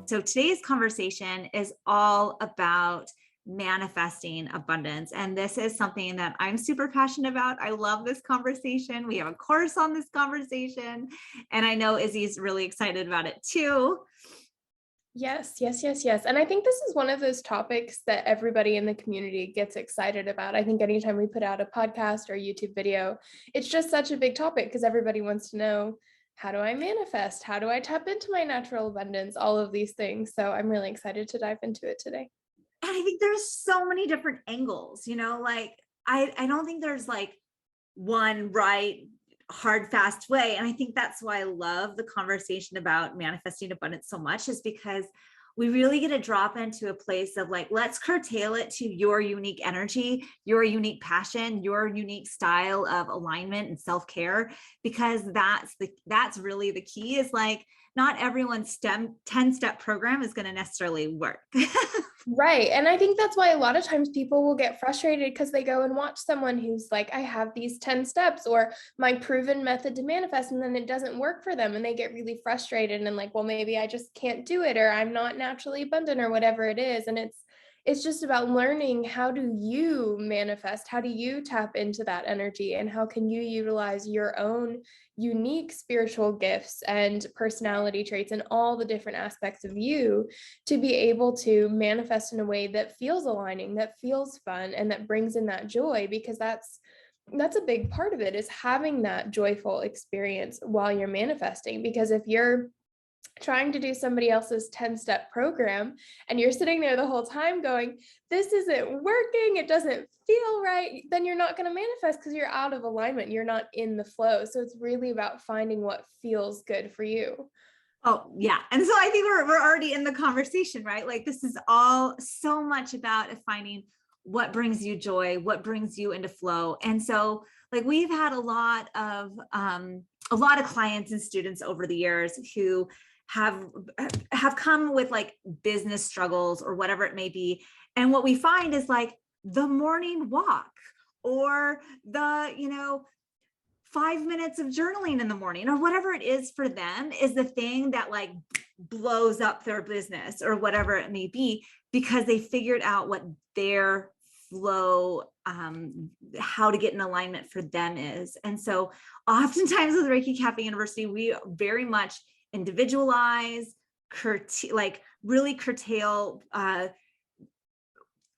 So today's conversation is all about manifesting abundance. And this is something that I'm super passionate about. I love this conversation. We have a course on this conversation, and I know Izzy's really excited about it too. Yes. And I think this is one of those topics that everybody in the community gets excited about. I think anytime we put out a podcast or a YouTube video, it's just such a big topic because everybody wants to know, how do I manifest? How do I tap into my natural abundance? All of these things. So I'm really excited to dive into it today. And I think there's so many different angles, like I don't think there's like one right hard, fast way. And I think that's why I love the conversation about manifesting abundance so much, is because we really get to drop into a place of like, let's curtail it to your unique energy, your unique passion, your unique style of alignment and self-care, because that's really the key. Is like, not everyone's 10-step program is going to necessarily work. Right. And I think that's why a lot of times people will get frustrated because they go and watch someone who's like, I have these 10 steps or my proven method to manifest, and then it doesn't work for them. And they get really frustrated and like, well, maybe I just can't do it, or I'm not naturally abundant, or whatever it is. And it's just about learning, how do you manifest? How do you tap into that energy? And how can you utilize your own unique spiritual gifts and personality traits and all the different aspects of you to be able to manifest in a way that feels aligning, that feels fun, and that brings in that joy? Because that's a big part of it, is having that joyful experience while you're manifesting. Because if you're trying to do somebody else's 10-step program and you're sitting there the whole time going, this isn't working, it doesn't feel right, then you're not going to manifest because you're out of alignment. You're not in the flow. So it's really about finding what feels good for you. Oh, yeah. And so I think we're already in the conversation, right? Like, this is all so much about finding what brings you joy, what brings you into flow. And so like, we've had a lot of clients and students over the years who have come with like business struggles or whatever it may be. And what we find is like the morning walk, or the, 5 minutes of journaling in the morning, or whatever it is for them, is the thing that like blows up their business or whatever it may be, because they figured out what their flow, how to get in alignment for them is. And so oftentimes with Reiki Cafe University, we very much individualize, really curtail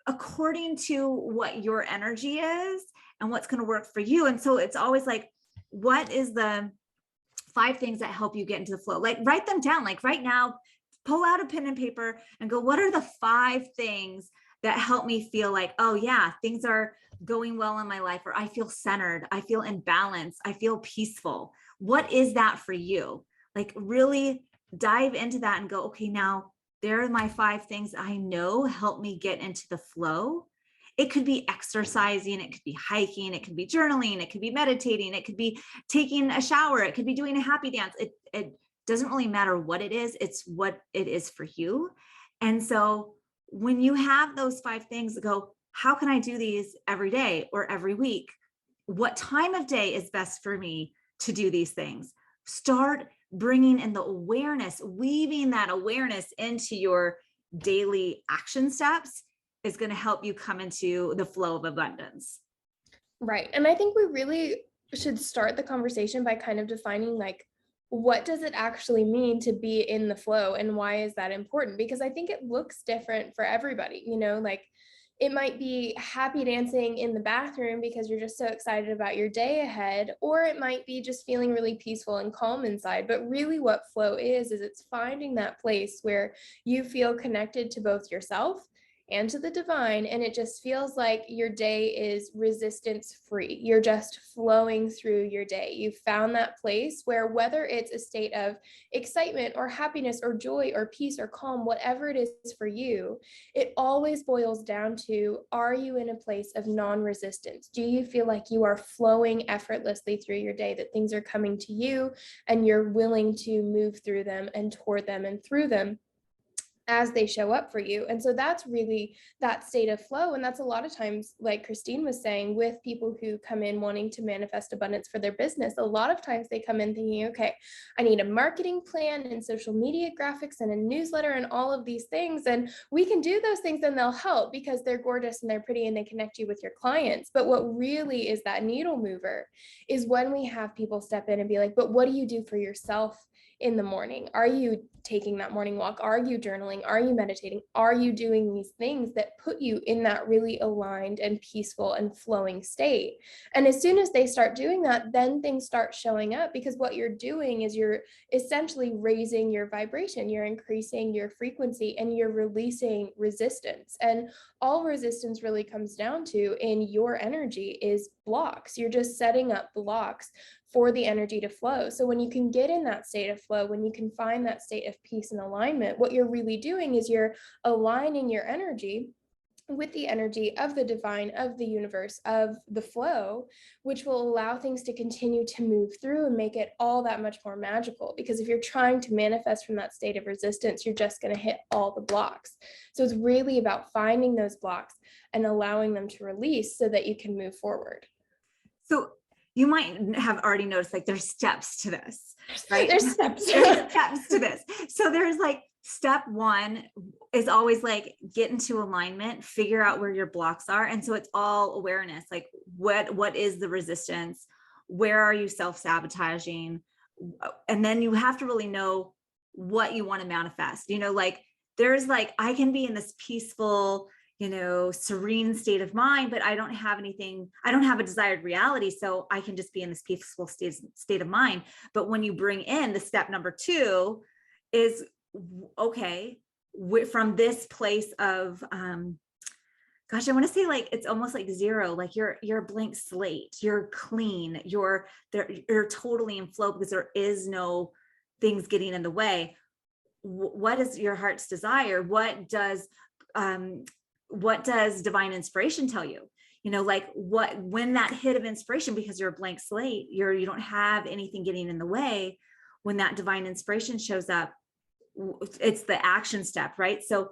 according to what your energy is and what's going to work for you. And so it's always like, what is the 5 things that help you get into the flow? Like, write them down. Like right now, pull out a pen and paper and go, what are the 5 things that help me feel like, oh yeah, things are going well in my life, or I feel centered, I feel in balance, I feel peaceful. What is that for you? Like, really dive into that and go, okay, now there are my 5 things I know help me get into the flow. It could be exercising, it could be hiking, it could be journaling, it could be meditating, it could be taking a shower, it could be doing a happy dance. It doesn't really matter what it is, it's what it is for you. And so when you have those 5 things, go, how can I do these every day or every week? What time of day is best for me to do these things? Start bringing in the awareness, weaving that awareness into your daily action steps is going to help you come into the flow of abundance. Right. And I think we really should start the conversation by kind of defining, like, what does it actually mean to be in the flow, and why is that important? Because I think it looks different for everybody, like it might be happy dancing in the bathroom because you're just so excited about your day ahead, or it might be just feeling really peaceful and calm inside. But really what flow is it's finding that place where you feel connected to both yourself and to the divine, and it just feels like your day is resistance free. You're just flowing through your day. You've found that place where, whether it's a state of excitement or happiness or joy or peace or calm, whatever it is for you, it always boils down to, are you in a place of non-resistance? Do you feel like you are flowing effortlessly through your day, that things are coming to you and you're willing to move through them and toward them and through them? as they show up for you. And so that's really that state of flow. And that's a lot of times, like Christine was saying, with people who come in wanting to manifest abundance for their business, a lot of times they come in thinking, okay, I need a marketing plan and social media graphics and a newsletter and all of these things. And we can do those things and they'll help because they're gorgeous and they're pretty and they connect you with your clients. But what really is that needle mover is when we have people step in and be like, but what do you do for yourself in the morning? Are you taking that morning walk? Are you journaling? Are you meditating? Are you doing these things that put you in that really aligned and peaceful and flowing state? And as soon as they start doing that, then things start showing up, because what you're doing is you're essentially raising your vibration, you're increasing your frequency, and you're releasing resistance. And all resistance really comes down to in your energy is blocks. You're just setting up blocks for the energy to flow. So when you can get in that state of flow, when you can find that state of peace and alignment, what you're really doing is you're aligning your energy with the energy of the divine, of the universe, of the flow, which will allow things to continue to move through and make it all that much more magical. Because if you're trying to manifest from that state of resistance, you're just going to hit all the blocks. So it's really about finding those blocks and allowing them to release so that you can move forward. So you might have already noticed, like, there's steps to this, right? There's steps. There's steps to this. So there's like, step one is always like, get into alignment, figure out where your blocks are. And so it's all awareness, like what is the resistance? Where are you self-sabotaging? And then you have to really know what you want to manifest. Like there's like, I can be in this peaceful, serene state of mind, but I don't have a desired reality. So I can just be in this peaceful state of mind. But when you bring in the step number 2 is, okay, from this place of, gosh, I want to say like, it's almost like zero, like you're a blank slate, you're clean, you're totally in flow because there is no things getting in the way. What is your heart's desire? What does divine inspiration tell you? Like when that hit of inspiration, because you're a blank slate, you don't have anything getting in the way. When that divine inspiration shows up, it's the action step, right? So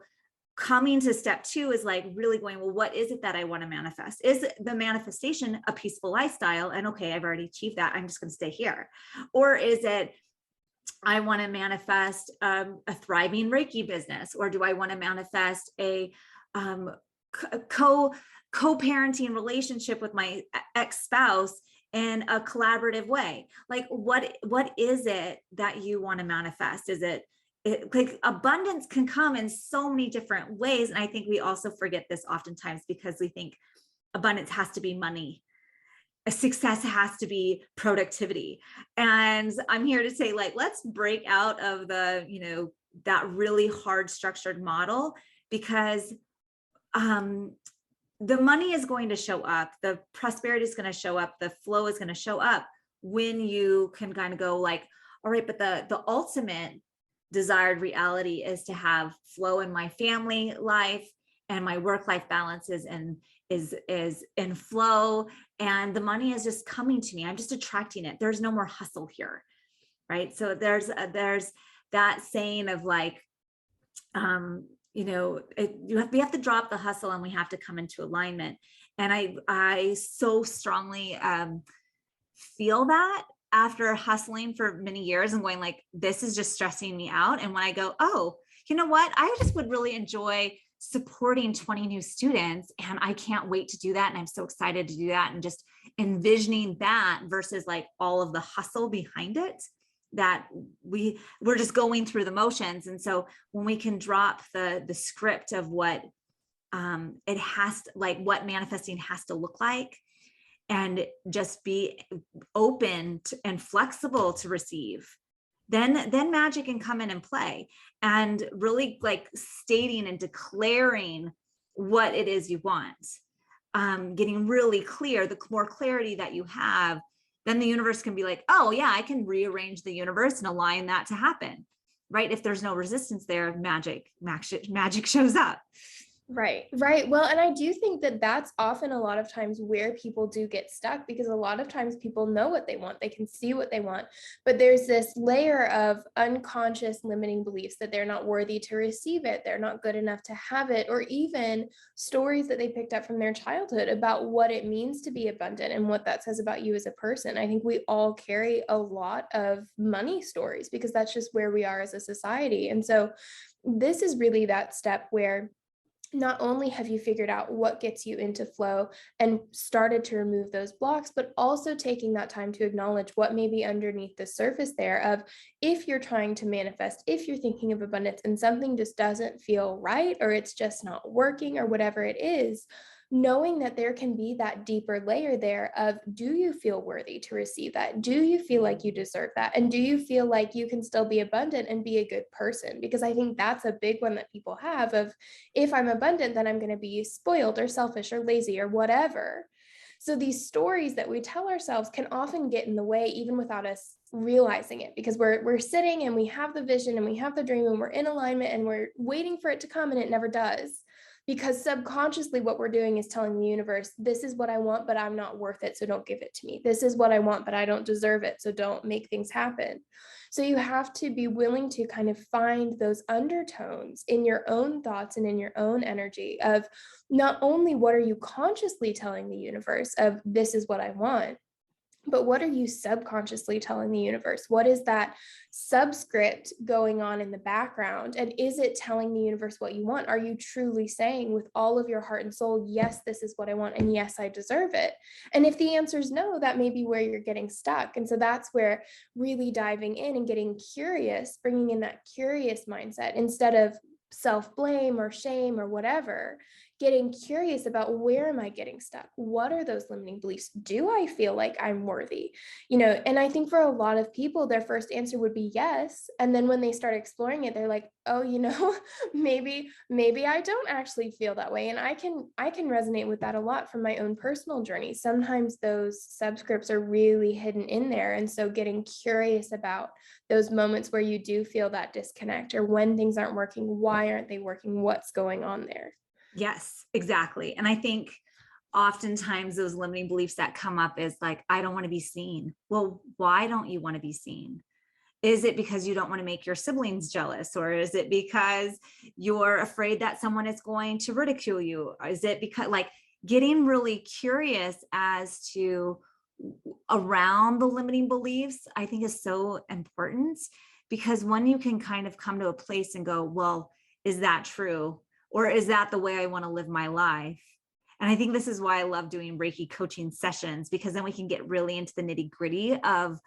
coming to step 2 is like really going, well, what is it that I want to manifest? Is the manifestation a peaceful lifestyle? And okay, I've already achieved that, I'm just going to stay here. Or is it, I want to manifest a thriving Reiki business? Or do I want to manifest a co-parenting relationship with my ex-spouse in a collaborative way? Like what is it that you want to manifest? Is it like abundance can come in so many different ways. And I think we also forget this oftentimes because we think abundance has to be money. Success has to be productivity. And I'm here to say, like, let's break out of the, that really hard structured model, because the money is going to show up. The prosperity is going to show up. The flow is going to show up when you can kind of go like, all right, but the ultimate desired reality is to have flow in my family life, and my work-life balance is in flow, and the money is just coming to me. I'm just attracting it. There's no more hustle here, right? So there's that saying of like, we have to drop the hustle and we have to come into alignment. And I so strongly feel that after hustling for many years and going like, this is just stressing me out. And when I go, oh, you know what? I just would really enjoy supporting 20 new students, and I can't wait to do that. And I'm so excited to do that. And just envisioning that versus like all of the hustle behind it, that we're just going through the motions. And so when we can drop the script of what it has to, like what manifesting has to look like, and just be open and flexible to receive, then magic can come in and play. And really like stating and declaring what it is you want, getting really clear. The more clarity that you have, then the universe can be like, oh yeah, I can rearrange the universe and align that to happen, right? If there's no resistance there, magic shows up. Right, right. Well, and I do think that that's often a lot of times where people do get stuck, because a lot of times people know what they want, they can see what they want, but there's this layer of unconscious limiting beliefs that they're not worthy to receive it, they're not good enough to have it, or even stories that they picked up from their childhood about what it means to be abundant and what that says about you as a person. I think we all carry a lot of money stories because that's just where we are as a society. And so this is really that step where not only have you figured out what gets you into flow and started to remove those blocks, but also taking that time to acknowledge what may be underneath the surface there of, if you're trying to manifest, if you're thinking of abundance and something just doesn't feel right, or it's just not working, or whatever it is, knowing that there can be that deeper layer there of, do you feel worthy to receive that? Do you feel like you deserve that? And do you feel like you can still be abundant and be a good person? Because I think that's a big one that people have of, if I'm abundant, then I'm going to be spoiled or selfish or lazy or whatever. So these stories that we tell ourselves can often get in the way, even without us realizing it, because we're sitting and we have the vision and we have the dream and we're in alignment and we're waiting for it to come and it never does. Because subconsciously what we're doing is telling the universe, this is what I want, but I'm not worth it, so don't give it to me. This is what I want, but I don't deserve it, so don't make things happen. So you have to be willing to kind of find those undertones in your own thoughts and in your own energy of, not only what are you consciously telling the universe of, this is what I want, but what are you subconsciously telling the universe? What is that subscript going on in the background? And is it telling the universe what you want? Are you truly saying with all of your heart and soul, yes, this is what I want, and yes, I deserve it? And if the answer is no, that may be where you're getting stuck. And so that's where really diving in and getting curious, bringing in that curious mindset instead of self-blame or shame or whatever, getting curious about, where am I getting stuck? What are those limiting beliefs? Do I feel like I'm worthy? And I think for a lot of people, their first answer would be yes. And then when they start exploring it, they're like, oh, maybe I don't actually feel that way. And I can resonate with that a lot from my own personal journey. Sometimes those subscripts are really hidden in there. And so getting curious about those moments where you do feel that disconnect, or when things aren't working, why aren't they working? What's going on there? Yes, exactly. And I think oftentimes those limiting beliefs that come up is like, I don't want to be seen. Well, why don't you want to be seen? Is it because you don't want to make your siblings jealous? Or is it because you're afraid that someone is going to ridicule you? Or is it because, like, getting really curious as to around the limiting beliefs, I think is so important, because when you can kind of come to a place and go, well, is that true? Or is that the way I want to live my life? And I think this is why I love doing Reiki coaching sessions, because then we can get really into the nitty gritty of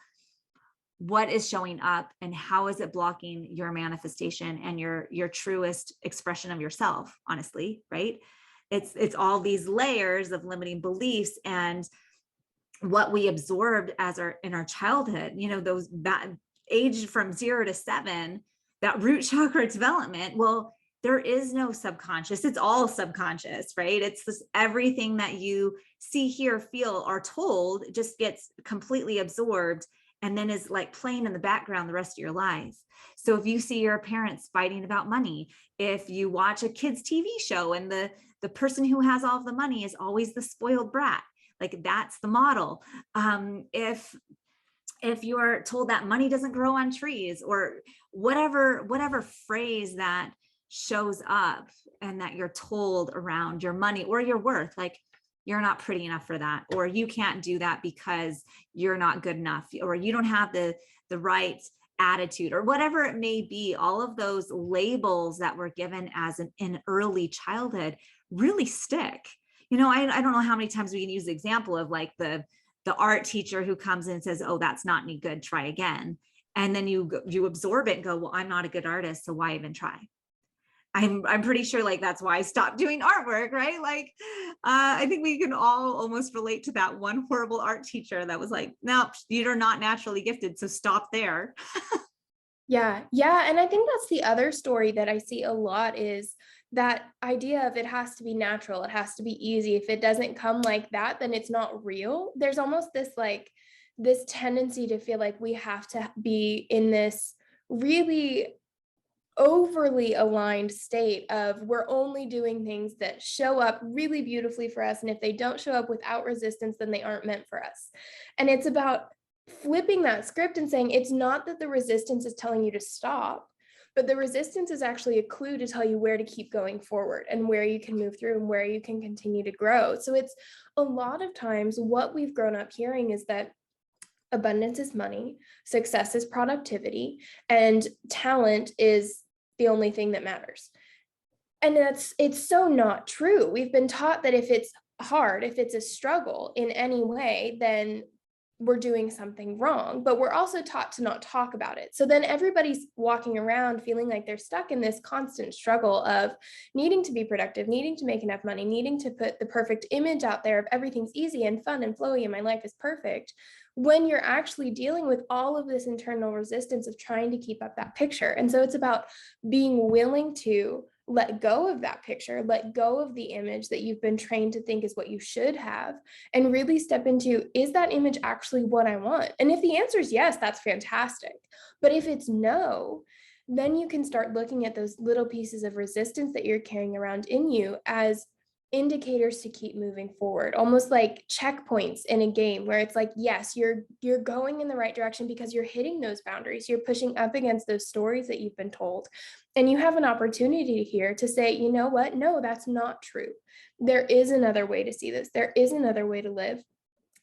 what is showing up and how is it blocking your manifestation and your truest expression of yourself, honestly, right? It's all these layers of limiting beliefs and what we absorbed in our childhood, those that age from 0 to 7, that root chakra development. Well, there is no subconscious. It's all subconscious, right? It's this, everything that you see, hear, feel, are told just gets completely absorbed and then is like playing in the background the rest of your life. So if you see your parents fighting about money, if you watch a kid's TV show and the person who has all of the money is always the spoiled brat, like that's the model. If you're told that money doesn't grow on trees, or whatever phrase that shows up and that you're told around your money or your worth, like you're not pretty enough for that, or you can't do that because you're not good enough, or you don't have the right attitude, or whatever it may be, all of those labels that were given as in early childhood really stick. I don't know how many times we can use the example of like the art teacher who comes in and says, oh, that's not any good, try again. And then you absorb it and go, well, I'm not a good artist, so why even try? I'm pretty sure like that's why I stopped doing artwork, right? Like, I think we can all almost relate to that one horrible art teacher that was like, no, you're not naturally gifted, so stop there. Yeah. Yeah. And I think that's the other story that I see a lot, is that idea of, it has to be natural. It has to be easy. If it doesn't come like that, then it's not real. There's almost this tendency to feel like we have to be in this really overly aligned state of we're only doing things that show up really beautifully for us. And if they don't show up without resistance, then they aren't meant for us. And it's about flipping that script and saying, it's not that the resistance is telling you to stop, but the resistance is actually a clue to tell you where to keep going forward and where you can move through and where you can continue to grow. So it's a lot of times what we've grown up hearing is that abundance is money, success is productivity, and talent is the only thing that matters. And it's so not true. We've been taught that if it's hard, if it's a struggle in any way, then we're doing something wrong, but we're also taught to not talk about it. So then everybody's walking around feeling like they're stuck in this constant struggle of needing to be productive, needing to make enough money, needing to put the perfect image out there of everything's easy and fun and flowy and my life is perfect, when you're actually dealing with all of this internal resistance of trying to keep up that picture. And so it's about being willing to let go of that picture, let go of the image that you've been trained to think is what you should have, and really step into, is that image actually what I want? And if the answer is yes, that's fantastic. But if it's no, then you can start looking at those little pieces of resistance that you're carrying around in you as indicators to keep moving forward, almost like checkpoints in a game where it's like, yes, you're going in the right direction because you're hitting those boundaries, you're pushing up against those stories that you've been told, and you have an opportunity here to say, you know what, no, that's not true. There is another way to see this. There is another way to live.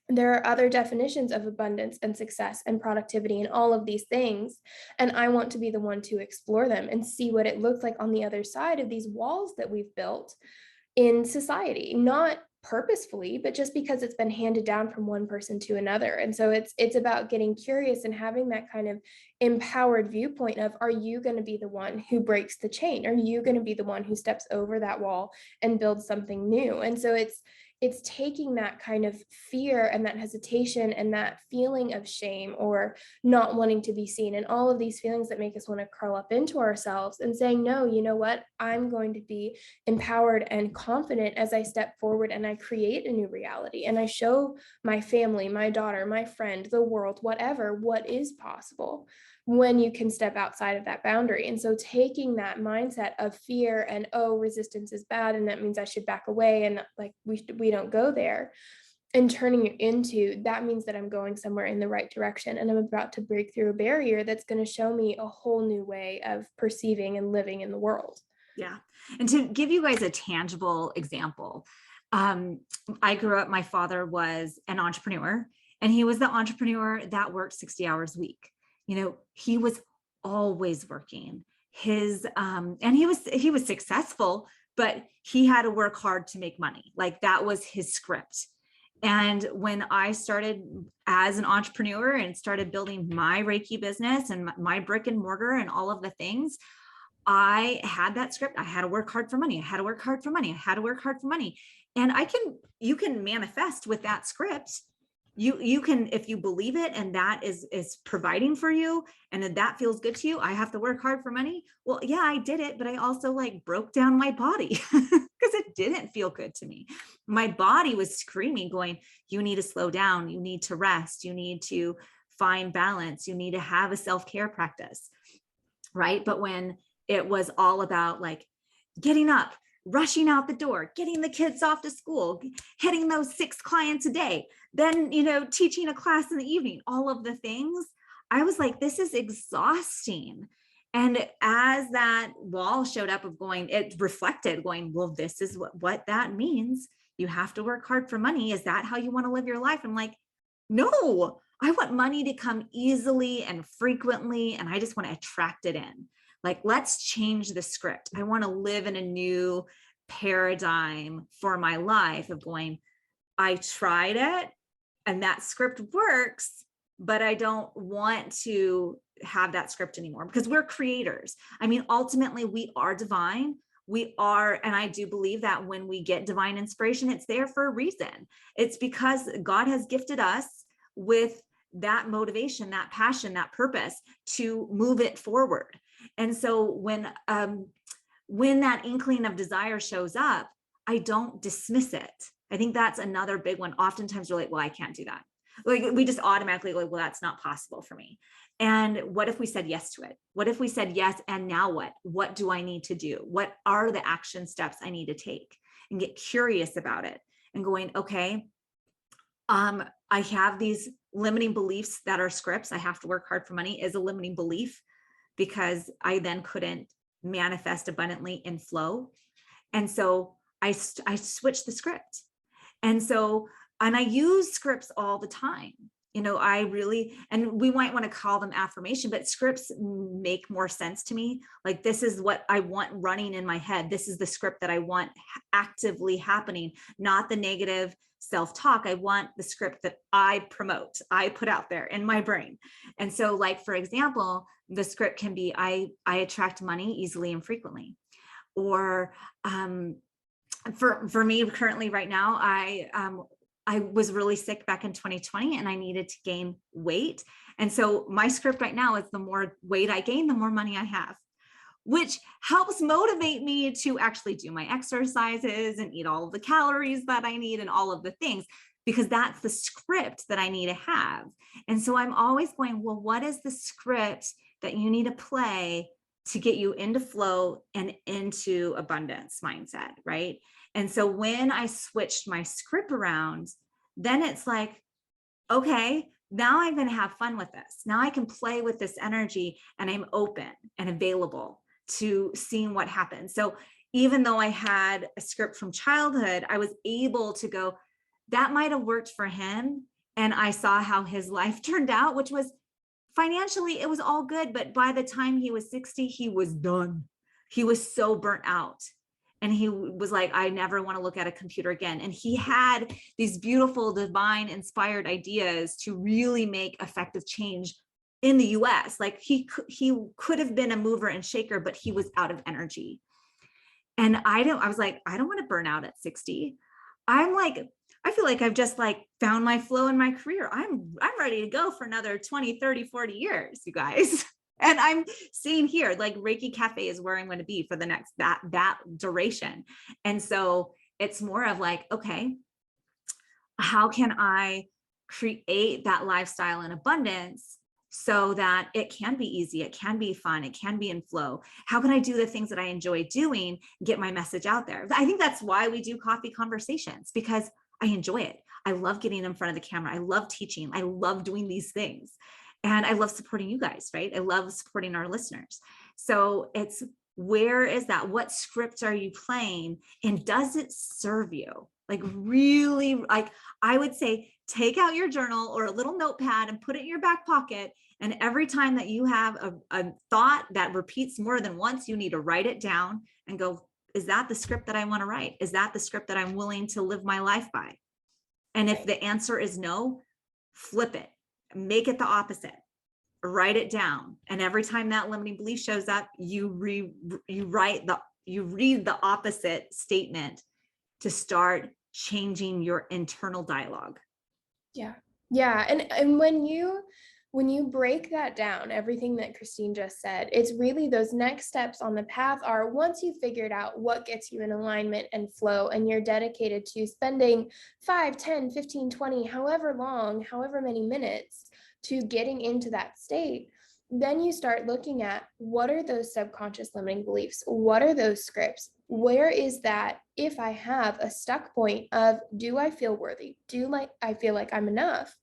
There are other definitions of abundance and success and productivity and all of these things. And I want to be the one to explore them and see what it looks like on the other side of these walls that we've built in society, not purposefully, but just because it's been handed down from one person to another. And so it's about getting curious and having that kind of empowered viewpoint of, are you going to be the one who breaks the chain? Are you going to be the one who steps over that wall and builds something new? And so it's taking that kind of fear and that hesitation and that feeling of shame or not wanting to be seen and all of these feelings that make us want to curl up into ourselves and saying, no, you know what? I'm going to be empowered and confident as I step forward and I create a new reality and I show my family, my daughter, my friend, the world, whatever, what is possible when you can step outside of that boundary. And so taking that mindset of fear and, oh, resistance is bad, and that means I should back away, and like we don't go there, and turning it into, that means that I'm going somewhere in the right direction and I'm about to break through a barrier that's going to show me a whole new way of perceiving and living in the world. Yeah. And to give you guys a tangible example, I grew up, my father was an entrepreneur, and he was the entrepreneur that worked 60 hours a week. You know, he was always working. And he was successful, but he had to work hard to make money. Like, that was his script. And when I started as an entrepreneur and started building my Reiki business and my brick and mortar and all of the things, I had that script. I had to work hard for money. I had to work hard for money. I had to work hard for money. And you can manifest with that script. You can, if you believe it and that is providing for you and that feels good to you, I have to work hard for money. Well, yeah, I did it, but I also like broke down my body because it didn't feel good to me. My body was screaming, going, you need to slow down. You need to rest. You need to find balance. You need to have a self-care practice. Right. But when it was all about like getting up, rushing out the door, getting the kids off to school, hitting those 6 clients a day, then, teaching a class in the evening, all of the things, I was like, this is exhausting. And as that wall showed up of going, it reflected going, well, this is what that means. You have to work hard for money. Is that how you want to live your life? I'm like, no, I want money to come easily and frequently. And I just want to attract it in. Like, let's change the script. I want to live in a new paradigm for my life of going, I tried it and that script works, but I don't want to have that script anymore because we're creators. I mean, ultimately we are divine. We are, and I do believe that when we get divine inspiration, it's there for a reason. It's because God has gifted us with that motivation, that passion, that purpose to move it forward. And so when that inkling of desire shows up, I don't dismiss it. I think that's another big one. Oftentimes we're like, well, I can't do that. Like we just automatically go, well, that's not possible for me. And what if we said yes to it? What if we said yes? And now what? What do I need to do? What are the action steps I need to take? And get curious about it and going, okay, I have these limiting beliefs that are scripts. I have to work hard for money is a limiting belief because I then couldn't manifest abundantly in flow. And so I switched the script. And so, and I use scripts all the time. You know, I really, and we might want to call them affirmation, but scripts make more sense to me. Like, this is what I want running in my head. This is the script that I want actively happening, not the negative self-talk. I want the script that I promote, I put out there in my brain. And so, like, for example, the script can be, I attract money easily and frequently. Or for me currently right now, I was really sick back in 2020 and I needed to gain weight. And so my script right now is the more weight I gain, the more money I have, which helps motivate me to actually do my exercises and eat all of the calories that I need and all of the things, because that's the script that I need to have. And so I'm always going, well, what is the script that you need to play to get you into flow and into abundance mindset, right? And so when I switched my script around, then it's like, okay, now I'm going to have fun with this. Now I can play with this energy and I'm open and available to seeing what happens. So even though I had a script from childhood, I was able to go, that might have worked for him. And I saw how his life turned out, which was financially, it was all good. But by the time he was 60, he was done. He was so burnt out. And he was like, I never want to look at a computer again. And he had these beautiful, divine, inspired ideas to really make effective change in the US. Like he could have been a mover and shaker, but he was out of energy. And I was like, I don't want to burn out at 60. I feel like I've just like found my flow in my career. I'm ready to go for another 20, 30, 40 years, you guys. And I'm seeing here, like ReikiCafe is where I'm going to be for the next, that duration. And so it's more of like, okay, how can I create that lifestyle in abundance so that it can be easy, it can be fun, it can be in flow? How can I do the things that I enjoy doing, get my message out there? I think that's why we do coffee conversations, because I enjoy it. I love getting in front of the camera. I love teaching. I love doing these things. And I love supporting you guys, right? I love supporting our listeners. So it's, where is that? What script are you playing? And does it serve you? Like really, like I would say, take out your journal or a little notepad and put it in your back pocket. And every time that you have a thought that repeats more than once, you need to write it down and go, is that the script that I want to write? Is that the script that I'm willing to live my life by? And if the answer is no, flip it. Make it the opposite, write it down. And every time that limiting belief shows up, you read the opposite statement to start changing your internal dialogue. Yeah. Yeah. And when you break that down, everything that Christine just said, it's really those next steps on the path are, once you figured out what gets you in alignment and flow, and you're dedicated to spending 5, 10, 15, 20, however long, however many minutes to getting into that state, then you start looking at, what are those subconscious limiting beliefs? What are those scripts? Where is that, if I have a stuck point of, do I feel worthy? I feel like I'm enough?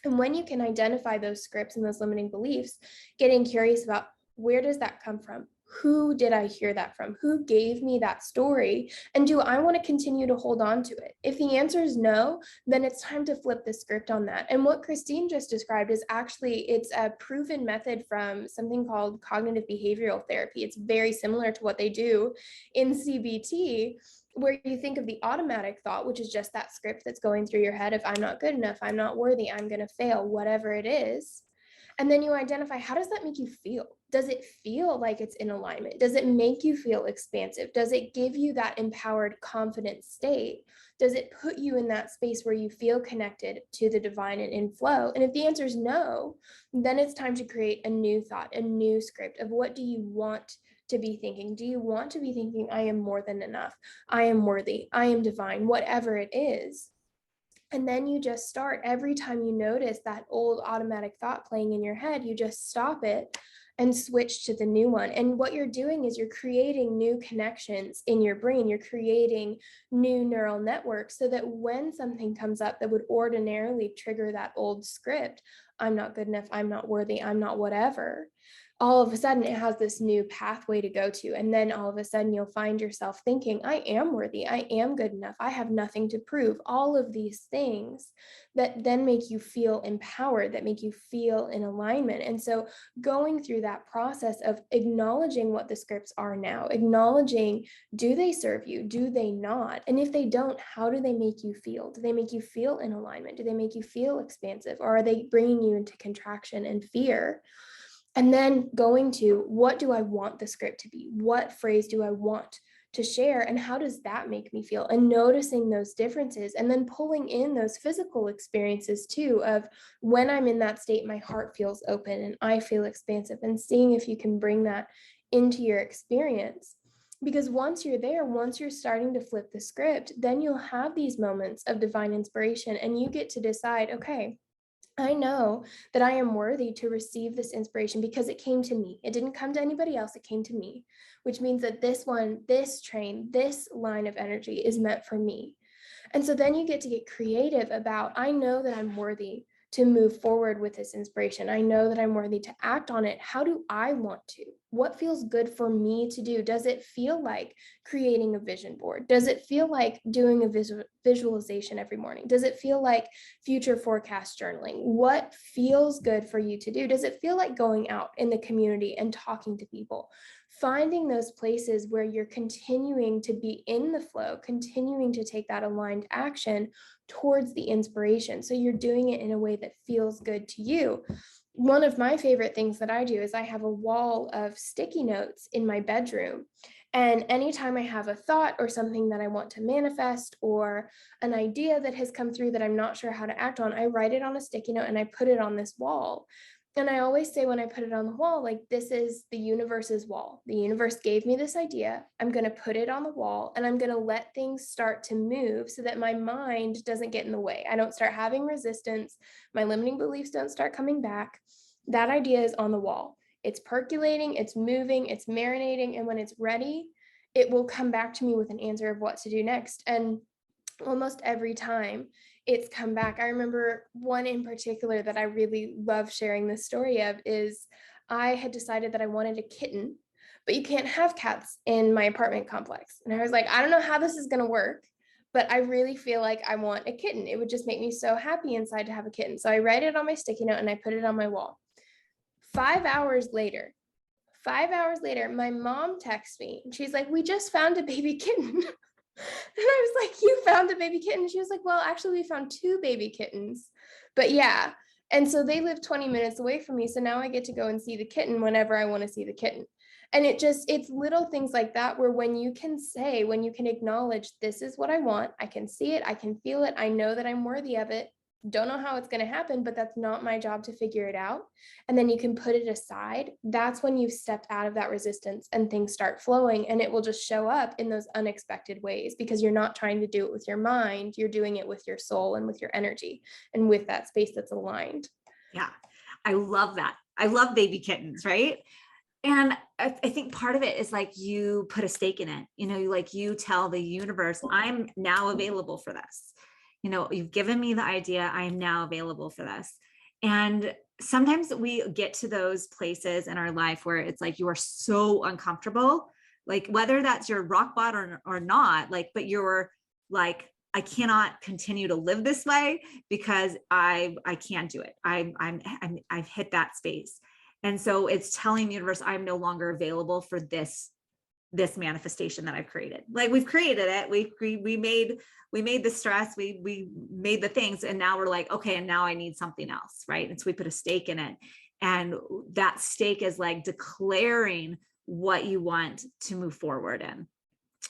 And when you can identify those scripts and those limiting beliefs, getting curious about, where does that come from? Who did I hear that from? Who gave me that story? And do I want to continue to hold on to it? If the answer is no, then it's time to flip the script on that. And what Christine just described is actually, it's a proven method from something called cognitive behavioral therapy. It's very similar to what they do in CBT, where you think of the automatic thought, which is just that script that's going through your head of, I'm not good enough, I'm not worthy, I'm going to fail, whatever it is. And then you identify, how does that make you feel? Does it feel like it's in alignment? Does it make you feel expansive? Does it give you that empowered, confident state? Does it put you in that space where you feel connected to the divine and in flow? And if the answer is no, then it's time to create a new thought, a new script of, what do you want to be thinking? Do you want to be thinking, I am more than enough, I am worthy, I am divine, whatever it is? And then you just start, every time you notice that old automatic thought playing in your head, you just stop it and switch to the new one. And what you're doing is you're creating new connections in your brain. You're creating new neural networks so that when something comes up that would ordinarily trigger that old script, I'm not good enough, I'm not worthy, I'm not whatever, all of a sudden it has this new pathway to go to. And then all of a sudden you'll find yourself thinking, I am worthy, I am good enough, I have nothing to prove. All of these things that then make you feel empowered, that make you feel in alignment. And so going through that process of acknowledging what the scripts are now, acknowledging, do they serve you? Do they not? And if they don't, how do they make you feel? Do they make you feel in alignment? Do they make you feel expansive? Or are they bringing you into contraction and fear? And then going to, what do I want the script to be? What phrase do I want to share? And how does that make me feel? And noticing those differences, and then pulling in those physical experiences too, of when I'm in that state, my heart feels open and I feel expansive, and seeing if you can bring that into your experience. Because once you're there, once you're starting to flip the script, then you'll have these moments of divine inspiration, and you get to decide, okay, I know that I am worthy to receive this inspiration because it came to me. It didn't come to anybody else. It came to me, which means that this one, this train, this line of energy is meant for me. And so then you get to get creative about, I know that I'm worthy to move forward with this inspiration. I know that I'm worthy to act on it. How do I want to? What feels good for me to do? Does it feel like creating a vision board? Does it feel like doing a visualization every morning? Does it feel like future forecast journaling? What feels good for you to do? Does it feel like going out in the community and talking to people? Finding those places where you're continuing to be in the flow, continuing to take that aligned action towards the inspiration. So you're doing it in a way that feels good to you. One of my favorite things that I do is I have a wall of sticky notes in my bedroom. And anytime I have a thought or something that I want to manifest, or an idea that has come through that I'm not sure how to act on, I write it on a sticky note and I put it on this wall. And I always say when I put it on the wall, like, this is the universe's wall. The universe gave me this idea. I'm going to put it on the wall, and I'm going to let things start to move so that my mind doesn't get in the way. I don't start having resistance. My limiting beliefs don't start coming back. That idea is on the wall. It's percolating, it's moving, it's marinating. And when it's ready, it will come back to me with an answer of what to do next. And almost every time it's come back. I remember one in particular that I really love sharing the story of is, I had decided that I wanted a kitten, but you can't have cats in my apartment complex. And I was like, I don't know how this is going to work, but I really feel like I want a kitten. It would just make me so happy inside to have a kitten. So I write it on my sticky note and I put it on my wall. 5 hours later, my mom texts me and she's like, we just found a baby kitten. And I was like, you found a baby kitten? She was like, well, actually, we found 2 baby kittens. But yeah. And so they live 20 minutes away from me. So now I get to go and see the kitten whenever I want to see the kitten. And it's little things like that where when you can acknowledge, this is what I want, I can see it, I can feel it, I know that I'm worthy of it. Don't know how it's going to happen, but that's not my job to figure it out. And then you can put it aside. That's when you've stepped out of that resistance and things start flowing, and it will just show up in those unexpected ways because you're not trying to do it with your mind. You're doing it with your soul and with your energy and with that space that's aligned. Yeah. I love that. I love baby kittens. Right. And I think part of it is like, you put a stake in it, like you tell the universe, I'm now available for this. You've given me the idea. I am now available for this. And sometimes we get to those places in our life where it's like, you are so uncomfortable, like whether that's your rock bottom or not, like, but you're like, I cannot continue to live this way because I can't do it. I've hit that space. And so it's telling the universe, I'm no longer available for this manifestation that I've created. Like, we've created it. We made the stress, we made the things. And now we're like, okay, and now I need something else. Right. And so we put a stake in it. And that stake is like declaring what you want to move forward in.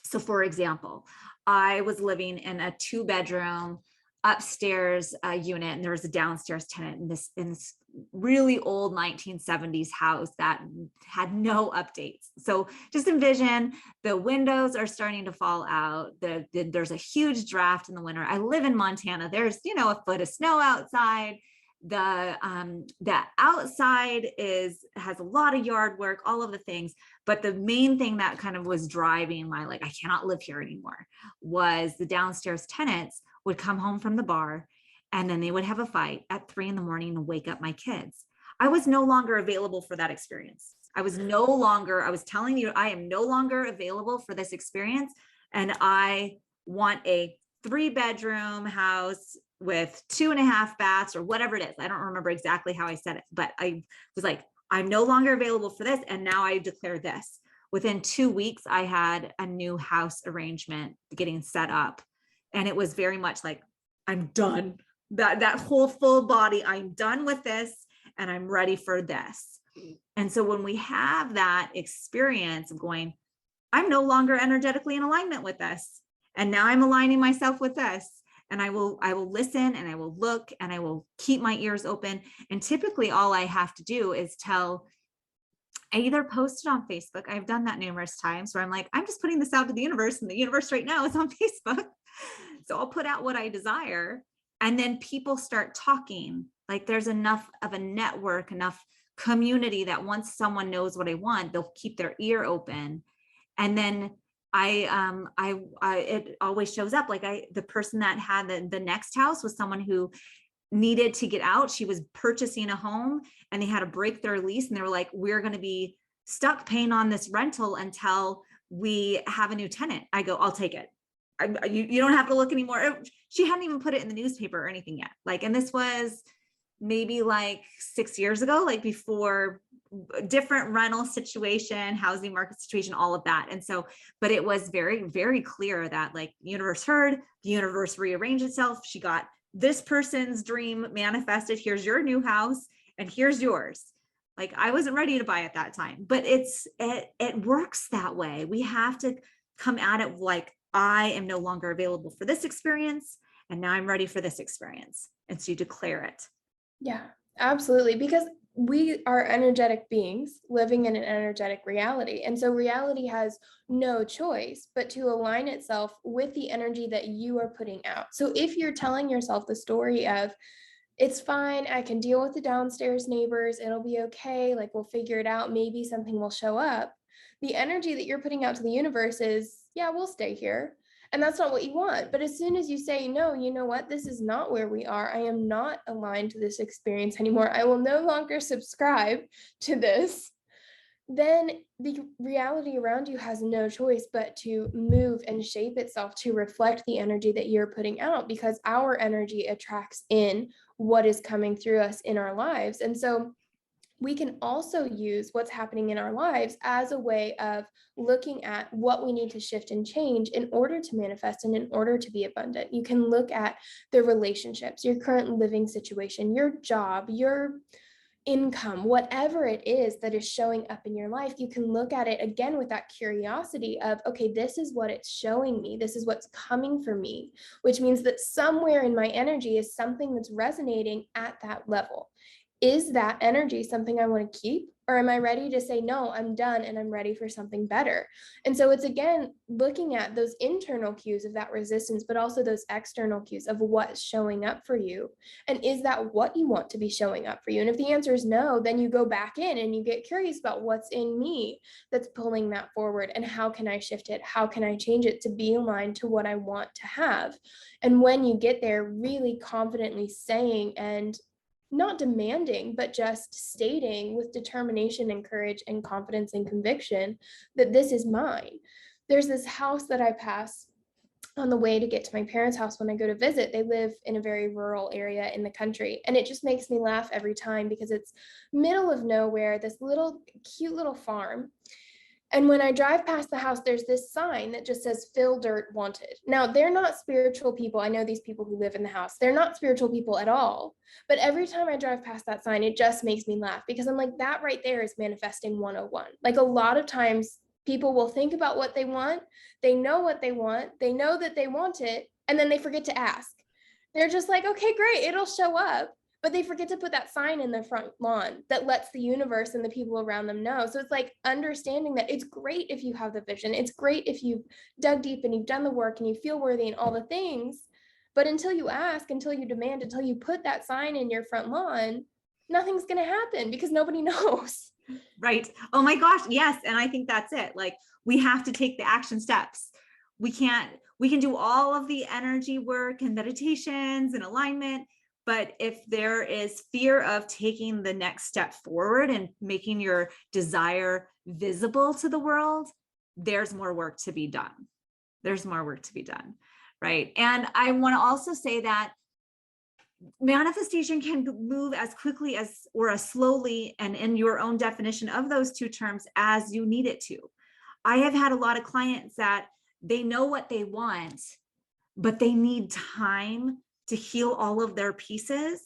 So for example, I was living in a 2-bedroom upstairs unit, and there was a downstairs tenant, and this really old 1970s house that had no updates. So just envision the windows are starting to fall out. There's a huge draft in the winter. I live in Montana. There's, a foot of snow outside. The outside has a lot of yard work, all of the things. But the main thing that kind of was driving my, I cannot live here anymore, was the downstairs tenants would come home from the bar, and then they would have a fight at 3 a.m. and wake up my kids. I was no longer available for that experience. I was telling you, I am no longer available for this experience. And I want a 3-bedroom house with 2.5 baths or whatever it is. I don't remember exactly how I said it, but I was like, I'm no longer available for this. And now I declare this. Within 2 weeks, I had a new house arrangement getting set up. And it was very much like, I'm done. That whole full body, I'm done with this and I'm ready for this. And so when we have that experience of going, I'm no longer energetically in alignment with this, and now I'm aligning myself with this, and I will listen, and I will look, and I will keep my ears open. And typically all I have to do is I either post it on Facebook. I've done that numerous times where I'm like, I'm just putting this out to the universe, and the universe right now is on Facebook. So I'll put out what I desire. And then people start talking. Like, there's enough of a network, enough community that once someone knows what I want, they'll keep their ear open. And then it always shows up. The person that had the next house was someone who needed to get out. She was purchasing a home, and they had to break their lease, and they were like, we're going to be stuck paying on this rental until we have a new tenant. I go, I'll take it. You don't have to look anymore. She hadn't even put it in the newspaper or anything yet. And this was maybe 6 years ago, before different rental situation, housing market situation, all of that. And so, but it was very, very clear that the universe heard, the universe rearranged itself. She got this person's dream manifested. Here's your new house, and here's yours. I wasn't ready to buy at that time, but it works that way. We have to come at it I am no longer available for this experience, and now I'm ready for this experience. And so you declare it. Yeah, absolutely. Because we are energetic beings living in an energetic reality. And so reality has no choice but to align itself with the energy that you are putting out. So if you're telling yourself the story of, it's fine, I can deal with the downstairs neighbors, it'll be okay, we'll figure it out, maybe something will show up, the energy that you're putting out to the universe is, yeah, we'll stay here. And that's not what you want. But as soon as you say, no, you know what, this is not where we are, I am not aligned to this experience anymore, I will no longer subscribe to this, then the reality around you has no choice but to move and shape itself to reflect the energy that you're putting out, because our energy attracts in what is coming through us in our lives. And so we can also use what's happening in our lives as a way of looking at what we need to shift and change in order to manifest and in order to be abundant. You can look at the relationships, your current living situation, your job, your income, whatever it is that is showing up in your life. You can look at it again with that curiosity of, okay, this is what it's showing me. This is what's coming for me, which means that somewhere in my energy is something that's resonating at that level. Is that energy something I want to keep? Or am I ready to say, no, I'm done and I'm ready for something better? And so it's, again, looking at those internal cues of that resistance, but also those external cues of what's showing up for you. And is that what you want to be showing up for you? And if the answer is no, then you go back in and you get curious about what's in me that's pulling that forward, and how can I shift it? How can I change it to be aligned to what I want to have? And when you get there, really confidently saying and not demanding, but just stating with determination and courage and confidence and conviction that this is mine. There's this house that I pass on the way to get to my parents' house when I go to visit. They live in a very rural area in the country, and it just makes me laugh every time because it's middle of nowhere, this little cute little farm. And when I drive past the house, there's this sign that just says "Fill Dirt Wanted." Now, they're not spiritual people. I know these people who live in the house. They're not spiritual people at all. But every time I drive past that sign, it just makes me laugh because I'm like, that right there is manifesting 101. A lot of times people will think about what they want. They know what they want. They know that they want it. And then they forget to ask. They're just like, okay, great, it'll show up. but they forget to put that sign in their front lawn that lets the universe and the people around them know. So it's like understanding that it's great if you have the vision. It's great if you've dug deep and you've done the work and you feel worthy and all the things. But until you ask, until you demand, until you put that sign in your front lawn, nothing's going to happen because nobody knows. Right. Oh my gosh. Yes. And I think that's it. Like, we have to take the action steps. We can do all of the energy work and meditations and alignment. But if there is fear of taking the next step forward and making your desire visible to the world, there's more work to be done. There's more work to be done. Right. And I want to also say that manifestation can move as quickly as, or as slowly, and in your own definition of those two terms, as you need it to. I have had a lot of clients that they know what they want, but they need time to heal all of their pieces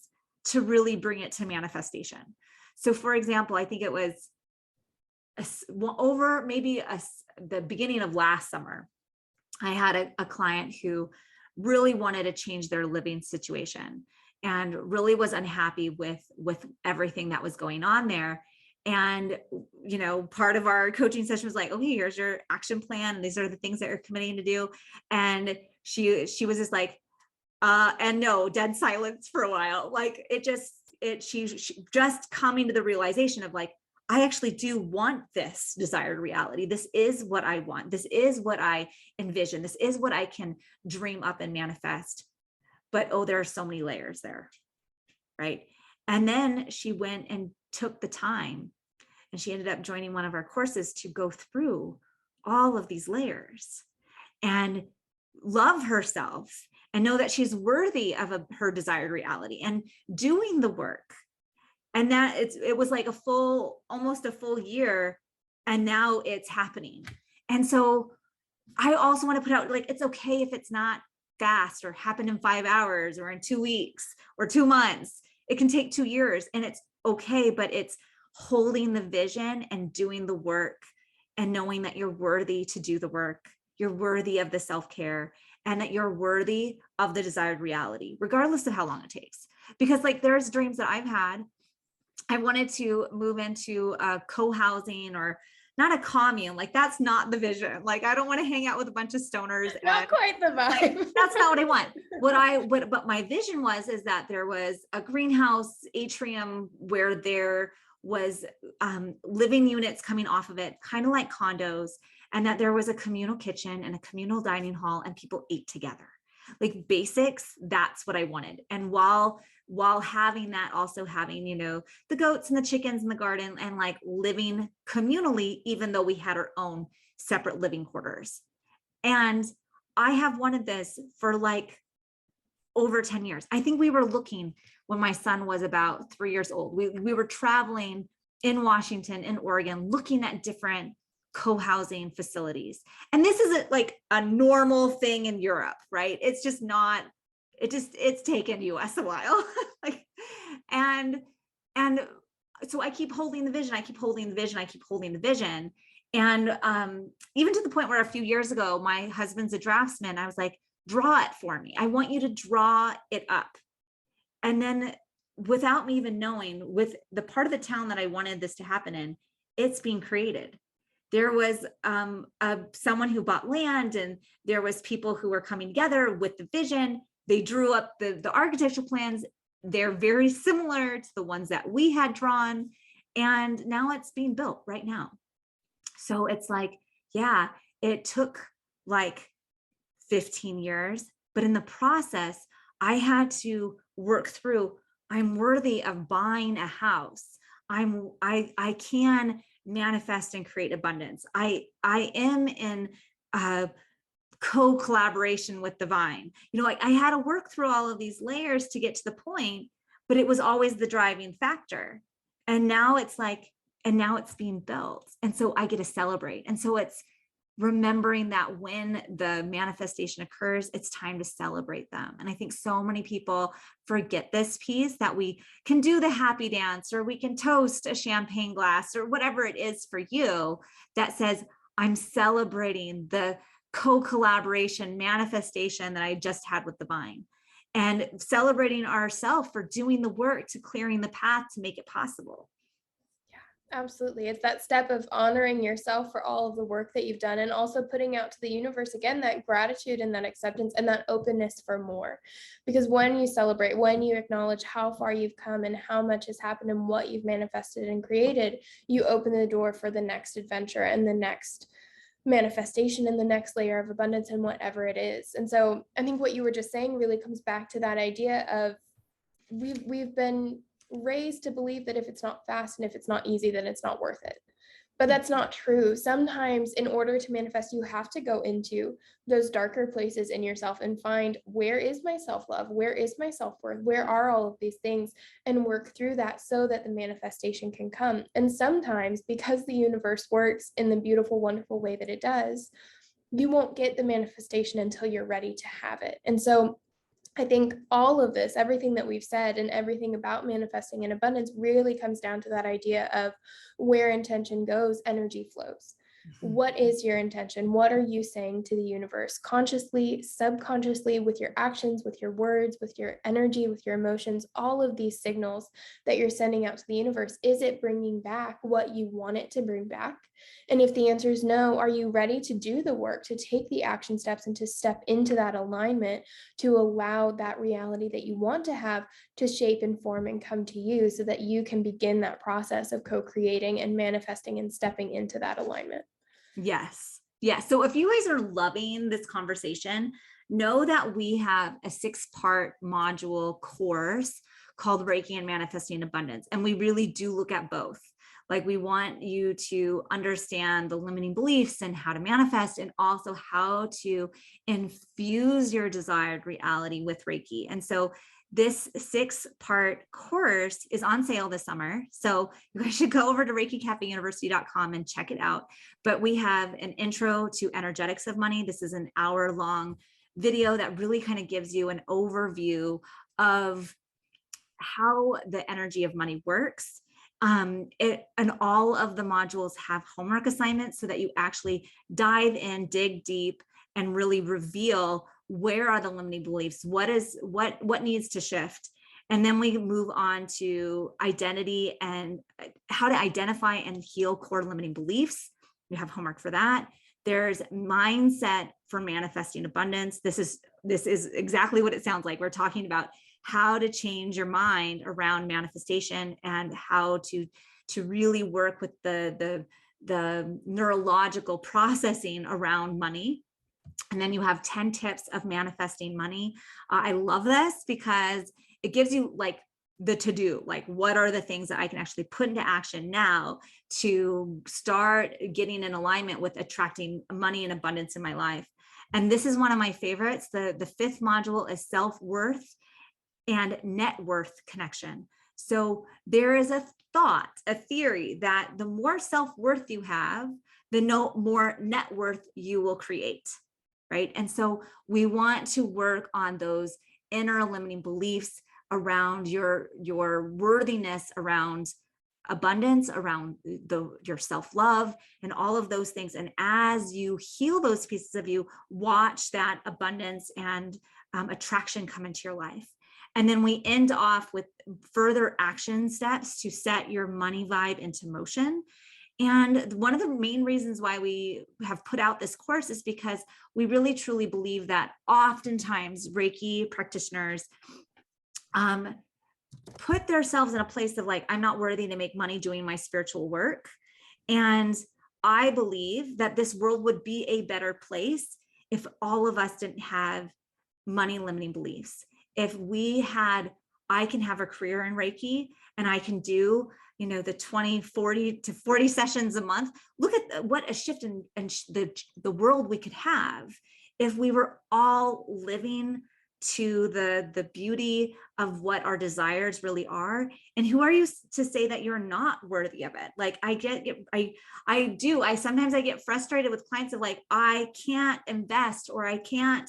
to really bring it to manifestation. So for example, I think it was the beginning of last summer, I had a client who really wanted to change their living situation and really was unhappy with everything that was going on there. And, you know, part of our coaching session was like, okay, here's your action plan. And these are the things that you're committing to do. And she was just like, and no, dead silence for a while. Like she just coming to the realization of like, I actually do want this desired reality. This is what I want. This is what I envision. This is what I can dream up and manifest. But, oh, there are so many layers there, right? And then she went and took the time, and she ended up joining one of our courses to go through all of these layers and love herself and know that she's worthy of her desired reality and doing the work. And that it was like almost a full year, and now it's happening. And so I also want to put out, like, it's okay if it's not fast or happen in 5 hours or in 2 weeks or 2 months. It can take 2 years, and it's okay, but it's holding the vision and doing the work and knowing that you're worthy to do the work. You're worthy of the self-care, and that you're worthy of the desired reality, regardless of how long it takes. Because like, there's dreams that I've had. I wanted to move into a co-housing, or not a commune. Like, that's not the vision. Like, I don't want to hang out with a bunch of stoners. Not quite the vibe. Like, that's not what I want. But my vision is that there was a greenhouse atrium where there was living units coming off of it, kind of like condos, and that there was a communal kitchen and a communal dining hall, and people ate together. Like, basics, that's what I wanted. And while having that, also having, you know, the goats and the chickens in the garden, and like living communally, even though we had our own separate living quarters. And I have wanted this for like over 10 years. I think we were looking when my son was about 3 years old. We were traveling in Washington, in Oregon, looking at different co-housing facilities. And this is like a normal thing in Europe, right? It's just not, it's taken US a while. Like, and so I keep holding the vision. I keep holding the vision. I keep holding the vision. And even to the point where a few years ago, my husband's a draftsman. I was like, draw it for me. I want you to draw it up. And then, without me even knowing, with the part of the town that I wanted this to happen in, it's being created. There was someone who bought land, and there was people who were coming together with the vision. They drew up the architectural plans. They're very similar to the ones that we had drawn. And now it's being built right now. So it's like, yeah, it took like 15 years, but in the process, I had to work through, I'm worthy of buying a house. I can manifest and create abundance. I am in co-collaboration with divine. You know, like, I had to work through all of these layers to get to the point, but it was always the driving factor. And now it's like, and now it's being built. And so I get to celebrate. And so it's remembering that when the manifestation occurs, it's time to celebrate them. And I think so many people forget this piece, that we can do the happy dance, or we can toast a champagne glass, or whatever it is for you that says, I'm celebrating the co-collaboration manifestation that I just had with divine. and celebrating ourselves for doing the work to clearing the path to make it possible. Absolutely. It's that step of honoring yourself for all of the work that you've done, and also putting out to the universe again that gratitude and that acceptance and that openness for more. Because when you celebrate, when you acknowledge how far you've come and how much has happened and what you've manifested and created, you open the door for the next adventure and the next manifestation and the next layer of abundance and whatever it is. And so I think what you were just saying really comes back to that idea of we've been raised to believe that if it's not fast and if it's not easy, then it's not worth it. But that's not true. Sometimes in order to manifest, you have to go into those darker places in yourself and find, where is my self-love? Where is my self-worth? Where are all of these things? And work through that so that the manifestation can come. And sometimes, because the universe works in the beautiful, wonderful way that it does, you won't get the manifestation until you're ready to have it. And so I think all of this, everything that we've said and everything about manifesting in abundance really comes down to that idea of where intention goes, energy flows. What is your intention? What are you saying to the universe, consciously, subconsciously, with your actions, with your words, with your energy, with your emotions, all of these signals that you're sending out to the universe? Is it bringing back what you want it to bring back? And if the answer is no, are you ready to do the work, to take the action steps and to step into that alignment, to allow that reality that you want to have to shape and form and come to you so that you can begin that process of co-creating and manifesting and stepping into that alignment? Yes. Yes. So if you guys are loving this conversation, know that we have a 6-part module course called Reiki and Manifesting Abundance. And we really do look at both. Like, we want you to understand the limiting beliefs and how to manifest, and also how to infuse your desired reality with Reiki. And so this 6-part course is on sale this summer. So you guys should go over to ReikiCafeUniversity.com and check it out. But we have an intro to energetics of money. This is an hour-long video that really kind of gives you an overview of how the energy of money works. And all of the modules have homework assignments so that you actually dive in, dig deep, and really reveal where are the limiting beliefs, what needs to shift. And then we move on to identity and how to identify and heal core limiting beliefs. You have homework for that. There's mindset for manifesting abundance. This is exactly what it sounds like. We're talking about how to change your mind around manifestation and how to really work with the neurological processing around money. And then you have 10 tips of manifesting money. I love this because it gives you like the to-do, like what are the things that I can actually put into action now to start getting in alignment with attracting money and abundance in my life. And this is one of my favorites. The 5th module is self-worth and net worth connection. So there is a theory that the more self-worth you have, the more net worth you will create, right? And so we want to work on those inner limiting beliefs around your worthiness, around abundance, around your self-love, and all of those things. And as you heal those pieces of you, watch that abundance and attraction come into your life. And then we end off with further action steps to set your money vibe into motion. And one of the main reasons why we have put out this course is because we really truly believe that oftentimes Reiki practitioners put themselves in a place of like, I'm not worthy to make money doing my spiritual work. And I believe that this world would be a better place if all of us didn't have money limiting beliefs. If we had, I can have a career in Reiki and I can do, the 20, 40 to 40 sessions a month. Look at what a shift in the world we could have if we were all living to the beauty of what our desires really are. And who are you to say that you're not worthy of it? Like sometimes I get frustrated with clients of like, I can't invest, or I can't,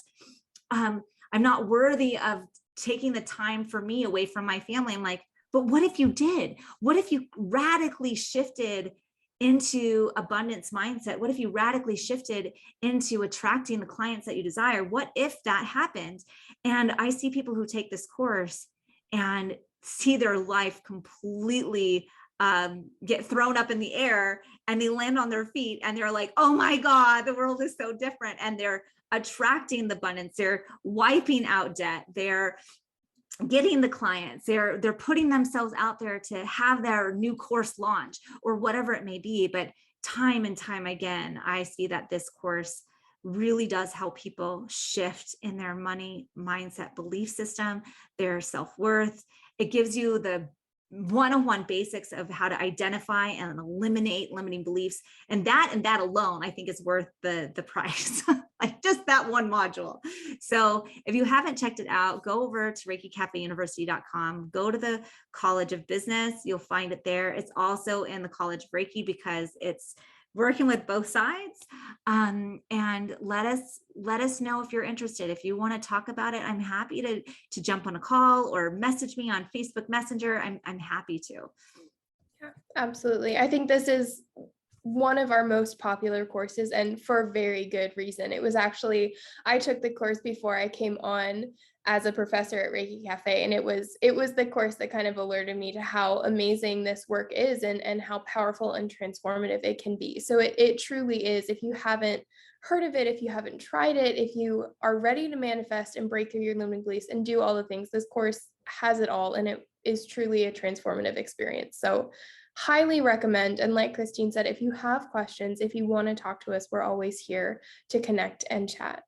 I'm not worthy of taking the time for me away from my family. I'm like, but what if you did? What if you radically shifted into abundance mindset? What if you radically shifted into attracting the clients that you desire? What if that happened? And I see people who take this course and see their life completely get thrown up in the air, and they land on their feet and they're like, oh my God, the world is so different. And they're attracting the abundance. They're wiping out debt. They're getting the clients, they're putting themselves out there to have their new course launch or whatever it may be. But time and time again, I see that this course really does help people shift in their money mindset, belief system, their self-worth. It gives you the one-on-one basics of how to identify and eliminate limiting beliefs. And that alone, I think, is worth the price. Like just that one module. So if you haven't checked it out, go over to ReikiCafeUniversity.com, go to the College of Business. You'll find it there. It's also in the College of Reiki because it's working with both sides. And let us know if you're interested. If you want to talk about it, I'm happy to jump on a call or message me on Facebook Messenger. I'm happy to. Yeah, absolutely. I think this is one of our most popular courses, and for very good reason. It was actually, I took the course before I came on as a professor at Reiki Cafe, and it was the course that kind of alerted me to how amazing this work is and how powerful and transformative it can be. So it truly is. If you haven't heard of it, if you haven't tried it, if you are ready to manifest and break through your limiting beliefs and do all the things, this course has it all, and it is truly a transformative experience. So highly recommend. And like Christine said, if you have questions, if you want to talk to us, we're always here to connect and chat.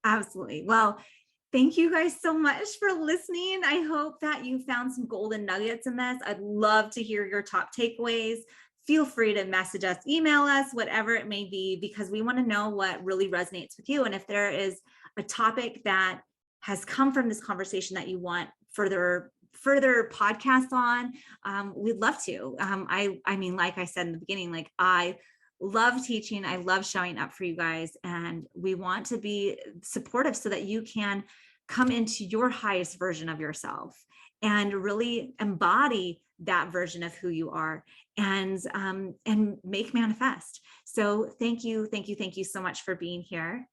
Absolutely. Well, thank you guys so much for listening. I hope that you found some golden nuggets in this. I'd love to hear your top takeaways. Feel free to message us, email us, whatever it may be, because we want to know what really resonates with you. And if there is a topic that has come from this conversation that you want further podcasts on, we'd love to. I mean, like I said in the beginning, like I love teaching. I love showing up for you guys, and we want to be supportive so that you can come into your highest version of yourself and really embody that version of who you are and make manifest. So thank you so much for being here.